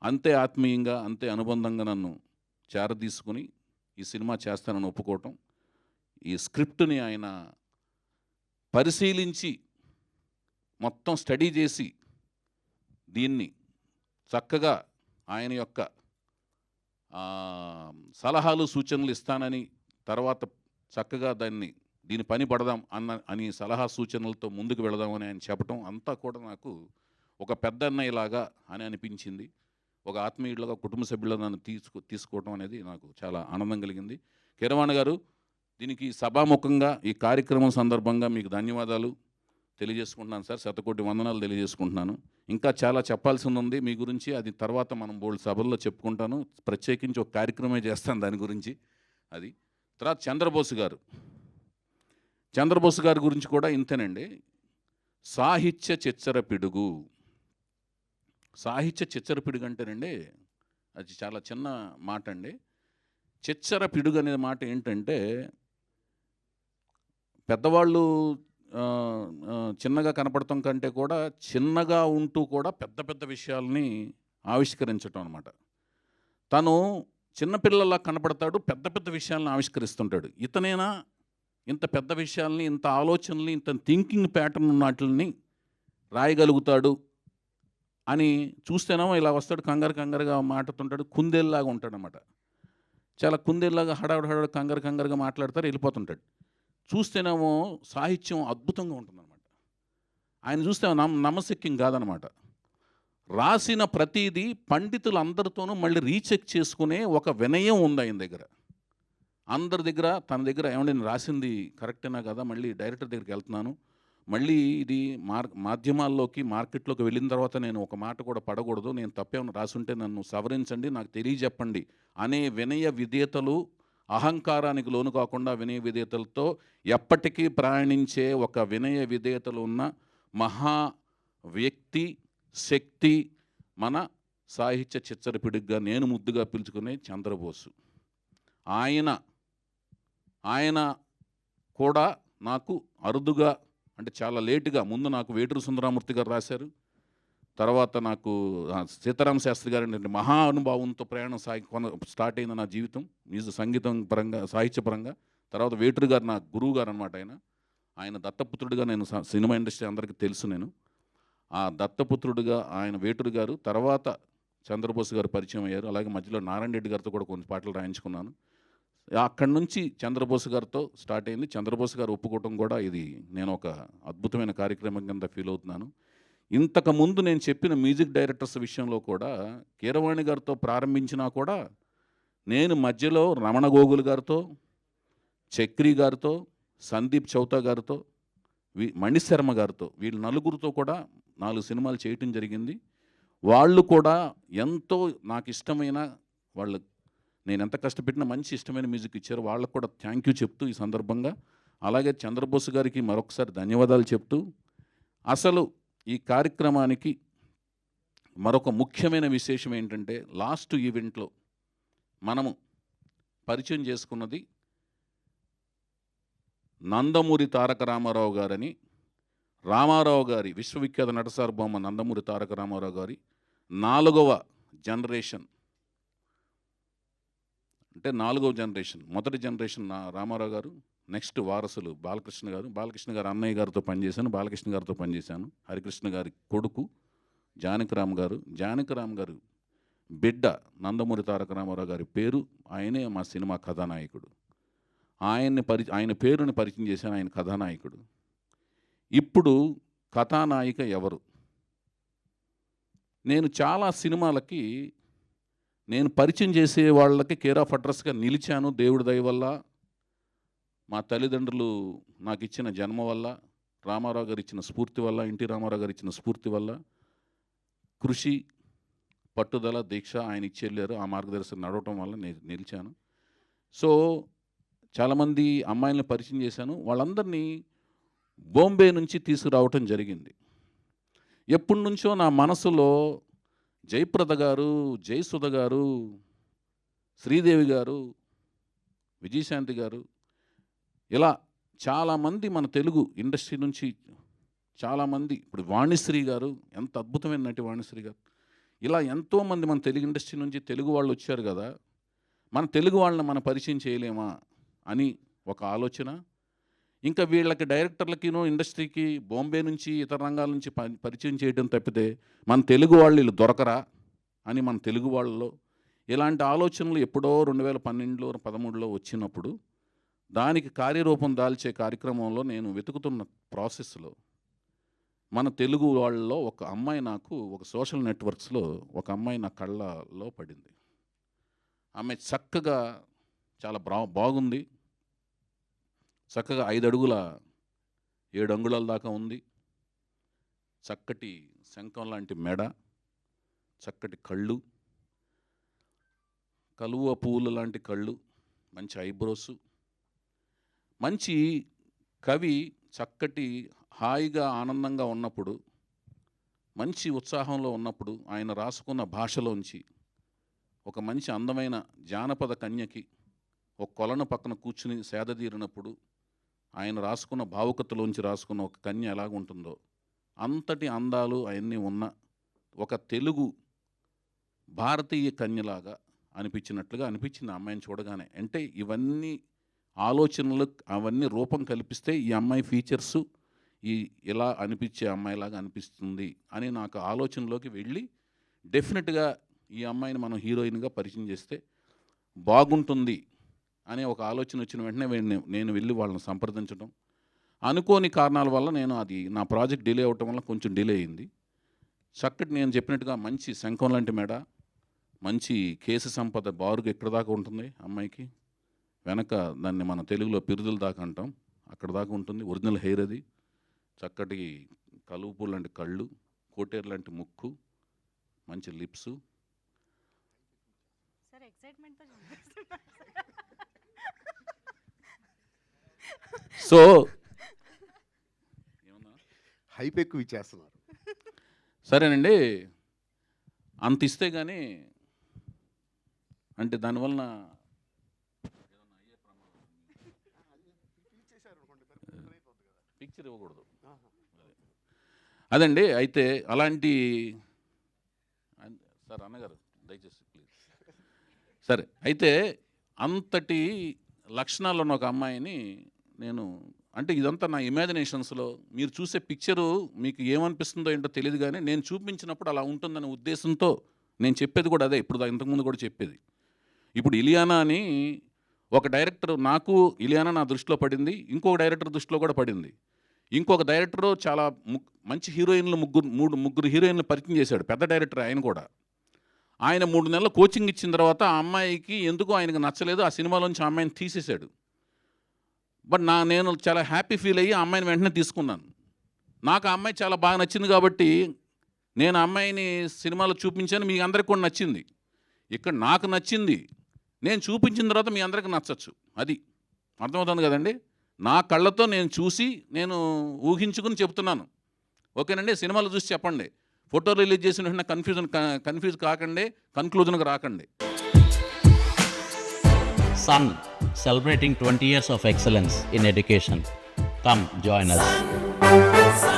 అంతే ఆత్మీయంగా, అంతే అనుబంధంగా నన్ను చేరదీసుకొని ఈ సినిమా చేస్తానని ఒప్పుకోవటం, ఈ స్క్రిప్ట్‌ని ఆయన పరిశీలించి, మొత్తం స్టడీ చేసి, దీన్ని చక్కగా ఆయన యొక్క సలహాలు, సూచనలు ఇస్తానని, తర్వాత చక్కగా దీని పని పడదాం అని సలహా సూచనలతో ముందుకు వెళదామని ఆయన చెప్పటం అంతా కూడా నాకు ఒక పెద్దన్నయ్యలాగా అని అనిపించింది. ఒక ఆత్మీయుడిలాగా, కుటుంబ సభ్యులుగా నన్ను తీసుకోవటం అనేది నాకు చాలా ఆనందం కలిగింది. కీరవాణి గారు, దీనికి సభాముఖంగా ఈ కార్యక్రమం సందర్భంగా మీకు ధన్యవాదాలు తెలియజేసుకుంటున్నాను సార్. శతకోటి వందనాలు తెలియజేసుకుంటున్నాను. ఇంకా చాలా చెప్పాల్సింది ఉంది మీ గురించి. అది తర్వాత మనం బోల్డ్ సభల్లో చెప్పుకుంటాను. ప్రత్యేకించి ఒక కార్యక్రమమే చేస్తాను దాని గురించి. అది తర్వాత చంద్రబోస్ గారి గురించి కూడా ఇంతేనండి. సాహిత్య చిచ్చర పిడుగు. సాహిత్య చిచ్చర పిడుగు అంటేనండి, అది చాలా చిన్న మాట అండి. చిచ్చర పిడుగు అనే మాట ఏంటంటే, పెద్దవాళ్ళు చిన్నగా కనపడటం కంటే కూడా చిన్నగా ఉంటూ కూడా పెద్ద పెద్ద విషయాల్ని ఆవిష్కరించటం అనమాట. తను చిన్నపిల్లలా కనపడతాడు, పెద్ద పెద్ద విషయాలను ఆవిష్కరిస్తుంటాడు. ఇతనేనా ఇంత పెద్ద విషయాల్ని, ఇంత ఆలోచనల్ని, ఇంత థింకింగ్ ప్యాటర్న్ ఉన్నట్లని రాయగలుగుతాడు అని చూస్తేనేమో ఇలా వస్తాడు, కంగారుగా మాట్లాడుతుంటాడు, కుందేల్లాగా ఉంటాడనమాట. చాలా కుందేల్లాగా హడావుడి కంగారుగా మాట్లాడతారు, వెళ్ళిపోతుంటాడు. చూస్తేనేమో సాహిత్యం అద్భుతంగా ఉంటుందన్నమాట. ఆయన చూస్తే నమ్మశక్యం కాదనమాట. రాసిన ప్రతీది పండితులందరితోనూ మళ్ళీ రీచెక్ చేసుకునే ఒక వినయం ఉంది ఆయన దగ్గర. అందరి దగ్గర, తన దగ్గర ఏమంటే నేను రాసింది కరెక్టేనా కదా, మళ్ళీ డైరెక్టర్ దగ్గరికి వెళ్తున్నాను, మళ్ళీ ఇది మాధ్యమాల్లోకి, మార్కెట్లోకి వెళ్ళిన తర్వాత నేను ఒక మాట కూడా పడకూడదు, నేను తప్పేమైనా రాసుంటే నన్ను సవరించండి, నాకు తెలియజెప్పండి అనే వినయ విధేయతలు, అహంకారానికి లోను కాకుండా వినయ విధేయతలతో ఎప్పటికీ ప్రయాణించే ఒక వినయ విధేయతలు ఉన్న మహా వ్యక్తి, శక్తి మన సాహిత్య చిచ్చరపిడిగా నేను ముద్దుగా పిలుచుకునే చంద్రబోసు. ఆయన కూడా నాకు అరుదుగా, అంటే చాలా లేటుగా, ముందు నాకు వేటూరు సుందరమూర్తి గారు రాశారు, తర్వాత నాకు సీతారామ శాస్త్రి గారు అంటే మహా అనుభావంతో ప్రయాణం స్టార్ట్ అయింది నా జీవితం, సంగీతం పరంగా, సాహిత్యపరంగా. తర్వాత వేటూరు గారు నా గురువు గారు అనమాట. ఆయన దత్తపుత్రుడిగా, నేను సినిమా ఇండస్ట్రీ అందరికీ తెలుసు, నేను ఆ దత్తపుత్రుడిగా ఆయన వేటూరు గారు. తర్వాత చంద్రబోస్ గారు పరిచయం అయ్యారు. అలాగే మధ్యలో నారాయణ రెడ్డి గారితో కూడా కొన్ని పాటలు రాయించుకున్నాను. అక్కడి నుంచి చంద్రబోస్ గారితో స్టార్ట్ అయింది. చంద్రబోస్ గారు ఒప్పుకోవటం కూడా ఇది నేను ఒక అద్భుతమైన కార్యక్రమం కింద ఫీల్ అవుతున్నాను. ఇంతకుముందు నేను చెప్పిన మ్యూజిక్ డైరెక్టర్స్ విషయంలో కూడా కీరవాణి గారితో ప్రారంభించినా కూడా నేను మధ్యలో రమణ గోగుల్ గారితో, చక్రి గారితో, సందీప్ చౌతా గారితో, మణిశర్మ గారితో, వీళ్ళ నలుగురితో కూడా 4 సినిమాలు చేయటం జరిగింది. వాళ్ళు కూడా ఎంతో నాకు ఇష్టమైన, నేను ఎంత కష్టపెట్టినా మంచి ఇష్టమైన మ్యూజిక్ ఇచ్చారు. వాళ్ళకు కూడా థ్యాంక్ యూ చెప్తూ ఈ సందర్భంగా, అలాగే చంద్రబోస్ గారికి మరొకసారి ధన్యవాదాలు చెప్తూ, అసలు ఈ కార్యక్రమానికి మరొక ముఖ్యమైన విశేషం ఏంటంటే, లాస్ట్ ఈవెంట్లో మనము పరిచయం చేసుకున్నది నందమూరి తారక రామారావు గారని. రామారావు గారి విశ్వవిఖ్యాత నటసార్వభౌమ నందమూరి తారక రామారావు గారి 4వ జనరేషన్, అంటే 4వ జనరేషన్. మొదటి జనరేషన్ రామారావు గారు, నెక్స్ట్ వారసులు బాలకృష్ణ గారు అన్నయ్య గారితో పనిచేశాను. హరికృష్ణ గారి కొడుకు జానకిరామ్ గారు బిడ్డ నందమూరి తారక రామారావు గారి పేరు, ఆయనే మా సినిమా కథానాయకుడు. ఆయన పేరుని పరిచయం చేశాను, ఆయన కథానాయకుడు. ఇప్పుడు కథానాయిక ఎవరు? నేను చాలా సినిమాలకి నేను పరిచయం చేసే వాళ్ళకి కేర్ ఆఫ్ అడ్రస్గా నిలిచాను. దేవుడి దయ వల్ల, మా తల్లిదండ్రులు నాకు ఇచ్చిన జన్మ వల్ల, రామారావు గారు ఇచ్చిన స్ఫూర్తి వల్ల, ఎన్టీ రామారావు గారు ఇచ్చిన స్ఫూర్తి వల్ల, కృషి, పట్టుదల, దీక్ష ఆయన ఇచ్చి వెళ్ళారు. ఆ మార్గదర్శనం నడవటం వల్ల నేను నిలిచాను. సో చాలామంది అమ్మాయిలను పరిచయం చేశాను. వాళ్ళందరినీ బాంబే నుంచి తీసుకురావటం జరిగింది. ఎప్పటి నుంచో నా మనసులో జయప్రద గారు, జయసుధ గారు, శ్రీదేవి గారు, విజయశాంతి గారు, ఇలా చాలామంది మన తెలుగు ఇండస్ట్రీ నుంచి చాలామంది, ఇప్పుడు వాణిశ్రీ గారు, ఎంత అద్భుతమైన నటి వాణిశ్రీ గారు, ఇలా ఎంతోమంది మన తెలుగు ఇండస్ట్రీ నుంచి తెలుగు వాళ్ళు వచ్చారు కదా, మన తెలుగు వాళ్ళని మనం పరిచయం చేయలేమా అని ఒక ఆలోచన. ఇంకా వీళ్ళకి డైరెక్టర్లకినూ ఇండస్ట్రీకి బాంబే నుంచి ఇతర రంగాల నుంచి పరిచయం చేయడం తప్పితే మన తెలుగు వాళ్ళు వీళ్ళు దొరకరా అని మన తెలుగు వాళ్ళలో ఇలాంటి ఆలోచనలు ఎప్పుడో 2012లో 13లో వచ్చినప్పుడు దానికి కార్యరూపం దాల్చే కార్యక్రమంలో నేను వెతుకుతున్న ప్రాసెస్లో మన తెలుగు వాళ్ళలో ఒక అమ్మాయి నాకు ఒక సోషల్ నెట్వర్క్స్లో ఒక అమ్మాయి నా కళ్ళలో పడింది. ఆమె చక్కగా చాలా బాగుంది, చక్కగా 5 అడుగుల 7 అంగుళాల దాకా ఉంది, చక్కటి శంఖం లాంటి మెడ, చక్కటి కళ్ళు, కలువ పువ్వులు లాంటి కళ్ళు, మంచి ఐబ్రోసు, మంచి కవి చక్కటి హాయిగా ఆనందంగా ఉన్నప్పుడు, మంచి ఉత్సాహంలో ఉన్నప్పుడు ఆయన రాసుకున్న భాషలోంచి ఒక మంచి అందమైన జానపద కన్యకి ఒక కొలను పక్కన కూర్చుని సేదతీరినప్పుడు ఆయన రాసుకున్న భావుకతలోంచి రాసుకున్న ఒక కన్య ఎలాగుంటుందో అంతటి అందాలు అవన్నీ ఉన్న ఒక తెలుగు భారతీయ కన్యలాగా అనిపించినట్లుగా అనిపించింది ఆ అమ్మాయిని చూడగానే. అంటే ఇవన్నీ ఆలోచనలు అవన్నీ రూపం కల్పిస్తే ఈ అమ్మాయి ఫీచర్సు ఇలా అనిపించే అమ్మాయిలాగా అనిపిస్తుంది అని నాకు ఆలోచనలోకి వెళ్ళి డెఫినెట్గా ఈ అమ్మాయిని మనం హీరోయిన్గా పరిచయం చేస్తే బాగుంటుంది అనే ఒక ఆలోచన వచ్చిన వెంటనే నేను వెళ్ళి వాళ్ళని సంప్రదించడం, అనుకోని కారణాల వల్ల నా ప్రాజెక్ట్ డిలే అవటం వల్ల కొంచెం డిలే అయింది. చక్కటి నేను చెప్పినట్టుగా మంచి శంఖం లాంటి మెడ, మంచి కేసు సంపద బారుగా ఎక్కడ దాకా ఉంటుంది అమ్మాయికి, వెనక దాన్ని మన తెలుగులో పిరుదుల దాకా అంటాం, అక్కడ దాకా ఉంటుంది, ఒరిజినల్ హెయిర్ అది, చక్కటి కలుపు లాంటి కళ్ళు, కోటేరు లాంటి ముక్కు, మంచి లిప్సు. సో హైప్ ఎక్కువ ఇచ్చేస్తున్నారు. సరేనండి, అంత ఇస్తే కానీ అంటే దానివలన పిక్చర్ ఇవ్వకూడదు అదండి. అయితే అలాంటి సార్ అన్నగారు దయచేసి ప్లీజ్. సరే, అయితే అంతటి లక్షణాలు ఉన్న ఒక అమ్మాయిని నేను అంటే ఇదంతా నా ఇమాజినేషన్స్లో మీరు చూసే పిక్చరు మీకు ఏమనిపిస్తుందో ఏంటో తెలియదు, కానీ నేను చూపించినప్పుడు అలా ఉంటుందనే ఉద్దేశంతో నేను చెప్పేది కూడా అదే. ఇప్పుడు ఇంతకుముందు కూడా చెప్పేది. ఇప్పుడు ఇలియానా అని ఒక డైరెక్టర్, నాకు ఇలియానా నా దృష్టిలో పడింది, ఇంకొక డైరెక్టర్ దృష్టిలో కూడా పడింది. ఇంకొక డైరెక్టరు చాలా మంచి హీరోయిన్లు ముగ్గురు హీరోయిన్లు పరిచయం చేశాడు, పెద్ద డైరెక్టర్ ఆయన కూడా. ఆయన 3 నెలలు కోచింగ్ ఇచ్చిన తర్వాత ఆ అమ్మాయికి ఎందుకో ఆయనకు నచ్చలేదు, ఆ సినిమాలోంచి ఆ అమ్మాయిని తీసేశాడు. బట్ నేను చాలా హ్యాపీ ఫీల్ అయ్యి ఆ అమ్మాయిని వెంటనే తీసుకున్నాను. నాకు ఆ అమ్మాయి చాలా బాగా నచ్చింది కాబట్టి నేను ఆ అమ్మాయిని సినిమాలో చూపించాను, మీ అందరికి కూడా నచ్చింది. ఇక్కడ నాకు నచ్చింది, నేను చూపించిన తర్వాత మీ అందరికి నచ్చచ్చు, అది అర్థమవుతుంది కదండి. నా కళ్ళతో నేను చూసి నేను ఊహించుకుని చెప్తున్నాను, ఓకేనండి. సినిమాలో చూసి చెప్పండి, ఫోటో రిలీజ్ చేసిన వెంటనే కన్ఫ్యూజ్ కాకండి, కన్క్లూజన్కి రాకండి. Sun, celebrating 20 years of excellence in education. Come join us.